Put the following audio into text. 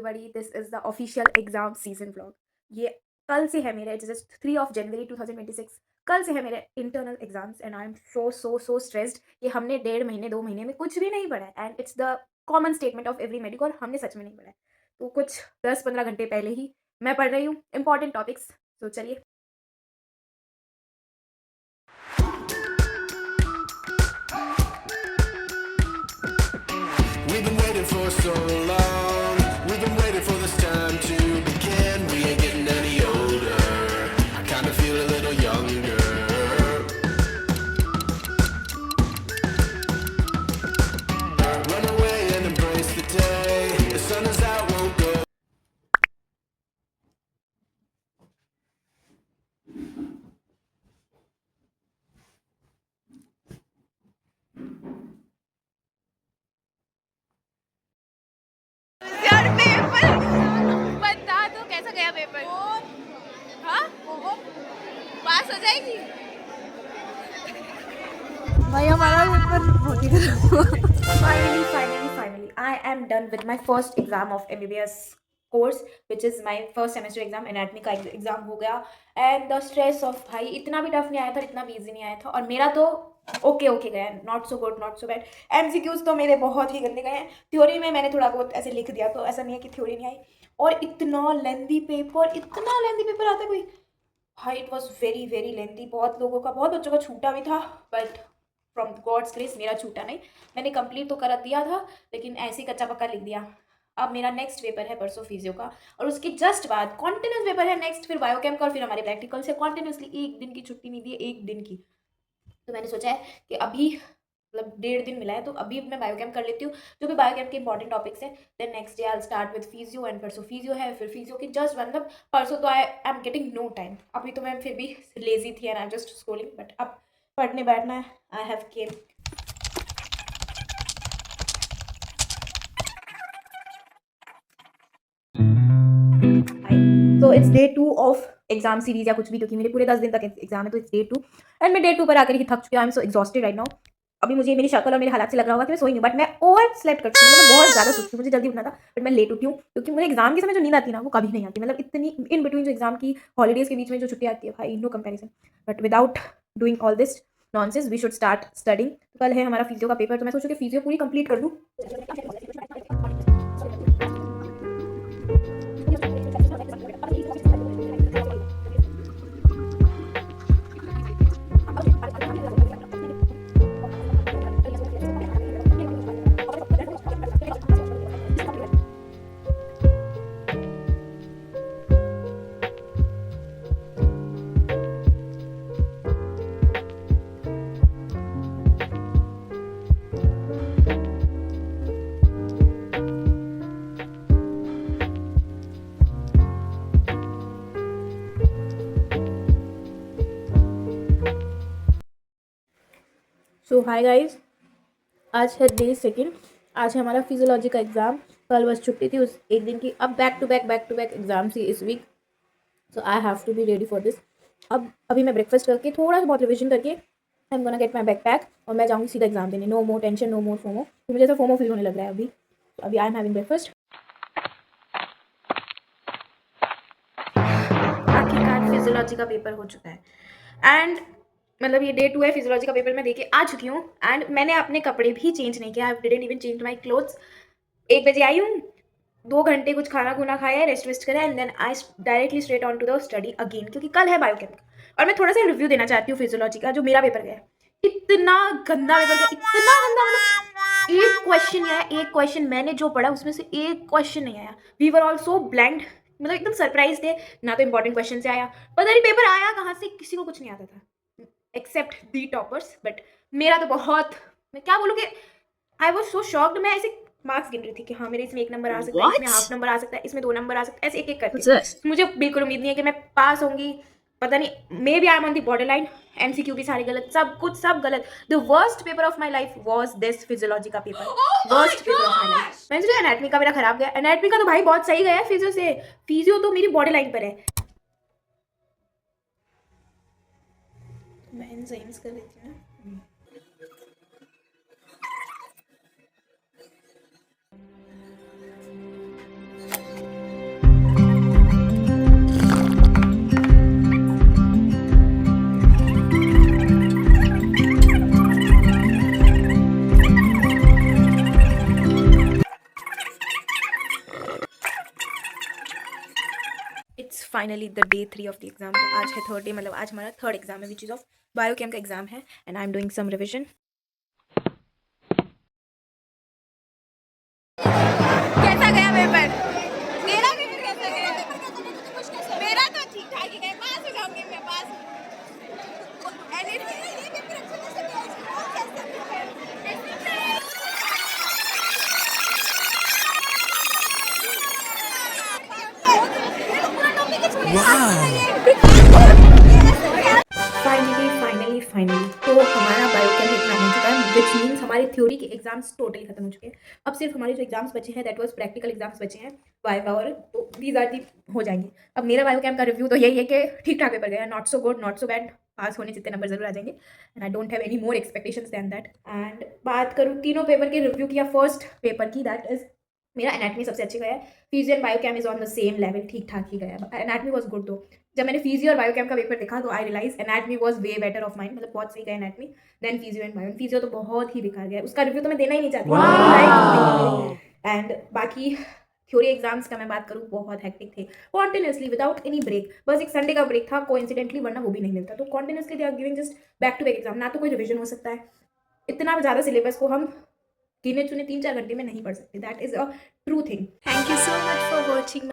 everybody, this is the official exam season vlog. ये कल से है मेरा, इट इज 3 ऑफ जनवरी 2026। कल से है मेरे internal exams and I am so stressed कि हमने 1.5 महीने 2 महीने में कुछ भी नहीं पढ़ा है and it's the common statement of every medico, और हमने सच में नहीं पढ़ा है। तो कुछ 10-15 घंटे पहले ही मैं पढ़ रही हूँ इंपॉर्टेंट टॉपिक्स। तो चलिए। We've been waiting for so long. We've been waiting for this time to begin. We ain't getting any older. I kinda feel a little younger. Run away and embrace the day. The sun is out, won't go. यार paper बता दो कैसा गया paper. हाँ पास हो जाएगी भाई हमारा पेपर बहुत ही finally I am done with my first exam of MBBS course which is my first semester exam. Anatomy का एग्जाम हो गया एंड द स्ट्रेस ऑफ भाई इतना भी टफ नहीं आया था, इतना भी ईजी नहीं आया था, और मेरा तो ओके गया, not so good not so bad. MCQs तो मेरे बहुत ही गंदे गए हैं। थ्योरी में मैंने थोड़ा बहुत ऐसे लिख दिया, तो ऐसा नहीं है कि थ्योरी नहीं आई। और इतना लेंथी पेपर आता है कोई, भाई इट वॉज वेरी लेंथी। बहुत लोगों का, बहुत बच्चों का छूटा भी था, बट फ्रॉम गॉड्स ग्रेस मेरा छूटा नहीं। मैंने कंप्लीट तो कर दिया था, लेकिन ऐसे ही कच्चा पक्का लिख दिया। अब मेरा नेक्स्ट पेपर है परसों फिजियो का, और उसके जस्ट बाद कॉन्टिन्यूस पेपर है नेक्स्ट, फिर बायोकेम का, और फिर हमारे प्रैक्टिकल से कॉन्टिन्यूसली 1 दिन की छुट्टी नहीं दी है, 1 दिन की। तो मैंने सोचा है कि अभी मतलब 1.5 दिन मिला है, तो अभी मैं बायोकेम कर लेती हूँ, जो भी बायोकेम के इंपॉर्टेंट टॉपिक्स हैं। Then next day I start with physio, and परसों फिजियो है, फिर फिजियो की जस्ट मतलब परसों तो I am getting no time. अभी तो मैं फिर भी लेजी थी and I am just scrolling, but अब पढ़ने बैठना है। I have came. तो it's day 2 of exam series या कुछ भी, क्योंकि मेरे पूरे 10 दिन तक एग्जाम है, तो इट्स डे 2 एंड मैं डे 2 पर आकर ही थक चुकी हूँ। I am so exhausted right now. अभी मुझे मेरी शक्ल और मेरे हालात से लग रहा होगा कि मैं सोई नहीं, बट मैं ओवर स्लेप्ट करती हूँ, मतलब बहुत ज़्यादा सोचती हूँ। मुझे जल्दी उठना था, बट मैं लेट उठी हूँ, क्योंकि मुझे एग्जाम के समय जो नींद आती है ना, वो कभी नहीं आती। मतलब इतनी इन बिटवीन जो एग्जाम की हॉलीडेज के बीच में जो छुट्टी आती है, भाई no comparison. But without doing all this nonsense we should start studying. कल है हमारा फिजियो का पेपर, तो मैं सोचूँ कि फिजियो पूरी कंप्लीट कर दूँ। सो हाय गाइज, आज है डे 2। आज है हमारा फिजियोलॉजी का एग्ज़ाम। कल बस छुट्टी थी उस 1 दिन की। अब बैक टू बैक एग्जाम थी इस week, so I have to be ready for this. अब अभी मैं ब्रेकफास्ट करके थोड़ा सा बहुत रिविजन करके I am gonna get my backpack, और मैं जाऊँगी सीधा एग्जाम देने। नो मोर टेंशन, नो मोर फोमो। तो मुझे ऐसा फोमो फील होने लग रहा है अभी। तो अभी आई एम हैविंग ब्रेकफास्ट। आखिरकार फिजियोलॉजी का पेपर हो चुका है एंड मतलब ये डे 2 है। फिजियोलॉजी का पेपर मैं देके आ चुकी हूँ एंड मैंने अपने कपड़े भी चेंज नहीं किया। I didn't even change my clothes. 1 बजे आई हूँ, 2 घंटे कुछ खाना खुना खाया, रेस्ट वेस्ट करा, and then I directly straight on to the study again, क्योंकि कल है बायोकेम। और मैं थोड़ा सा रिव्यू देना चाहती हूँ फिजियोलॉजी का, जो मेरा पेपर गया। इतना गंदा पेपर गया, इतना गंदा, मतलब एक क्वेश्चन आया, एक क्वेश्चन मैंने जो पढ़ा उसमें से एक क्वेश्चन नहीं आया। वी वर ऑल्सो ब्लैंक्ड, मतलब एकदम सरप्राइज थे। ना तो इंपॉर्टेंट क्वेश्चन से आया, पता नहीं पेपर आया कहाँ से, किसी को कुछ नहीं आता था एक्सेप्ट दी टॉपर्स। बट मेरा तो बहुत, मैं क्या बोलूँ कि आई वॉज सो शॉक्ड। मैं ऐसे मार्क्स गिन रही थी कि हाँ मेरे इसमें 1 नंबर आ सकता है, इसमें हाफ नंबर आ सकता है, इसमें 2 नंबर आ सकता है, ऐसे एक करके। मुझे बिल्कुल उम्मीद नहीं है कि मैं पास होंगी। पता नहीं, maybe I am on the borderline. MCQ भी सारे गलत, सब कुछ सब गलत। The worst paper of my life was this physiology का paper. Worst paper of my life. मैंने सोचा एनाटमी का मेरा खराब गया। एनाटमी का तो भाई बहुत सही गया है फिजियो से। फिजियो तो मेरी बॉर्डर लाइन पर है। मैं एंजाइम्स कर लेती हूँ ना। Finally the day 3 of the exam. तो आज है थर्ड डे, मतलब आज हमारा थर्ड एग्जाम है विच इज़ ऑफ बायोकेम का एग्जाम है and I am doing some revision. कैसा गया पेपर? मेरा पेपर कैसा गया? मेरा तो ठीक ठाक ही गया, पास हो जाऊंगी मैं, पास. फाइनली तो हमारा बायोकेम एग्जाम हो चुका है विच मीन्स हमारे थ्योरी के एग्जाम्स टोटली खत्म हो चुके हैं. अब सिर्फ हमारे जो एग्जाम्स बचे हैं दैट वाज प्रैक्टिकल एग्जाम्स बचे हैं वाइवा, और तो दीज आर दी हो जाएंगे. अब मेरा बायोकेम का रिव्यू तो यही है कि ठीक ठाक पेपर गया, not so good not so bad. Pass होने जितने नंबर जरूर आ जाएंगे and I don't have any more expectations than that. And बात करूँ तीनों पेपर के रिव्यू की या फर्स्ट पेपर की, दैट इज मेरा एनाटमी सबसे अच्छे गया है. Physio and biochem is on the same level, ठीक ठाक ही गया. एनाटमी वॉज गुड दो. जब मैंने फिजियो और बायोकेम का पेपर देखा तो I realise anatomy was way better of mind, मतलब बहुत सही गया anatomy then physio and bio. Physio तो बहुत ही बेकार गया, उसका रिव्यू तो मैं देना ही नहीं चाहती. एंड बाकी थ्योरी एग्जाम्स का मैं बात करूँ बहुत हेक्टिक थे, कॉन्टिन्यूसली विदाउट एनी ब्रेक. बस एक संडे का ब्रेक था कोइंसिडेंटली, वरना वो भी नहीं मिलता. तो continuously they are giving just back to back exam. ना तो कोई रिविजन हो सकता है, इतना ज़्यादा सिलेबस को हम गिने चुने 3-4 घंटे में नहीं पढ़ सकते. That is a true thing. Thank you so much for watching